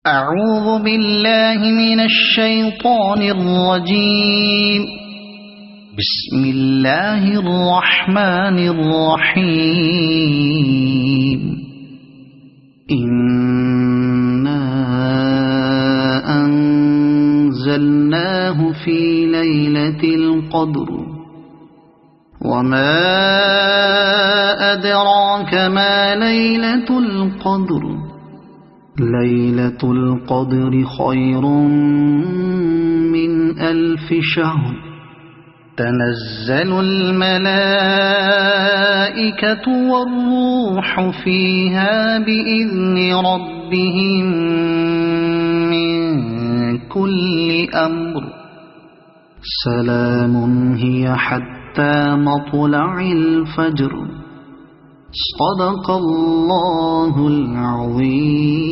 أعوذ بالله من الشيطان الرجيم. بسم الله الرحمن الرحيم. إنا أنزلناه في ليلة القدر وما أدراك ما ليلة القدر ليلة القدر خير من 1000 شهر تنزل الملائكة والروح فيها بإذن ربهم من كل أمر سلام هي حتى مطلع الفجر. صدق الله العظيم.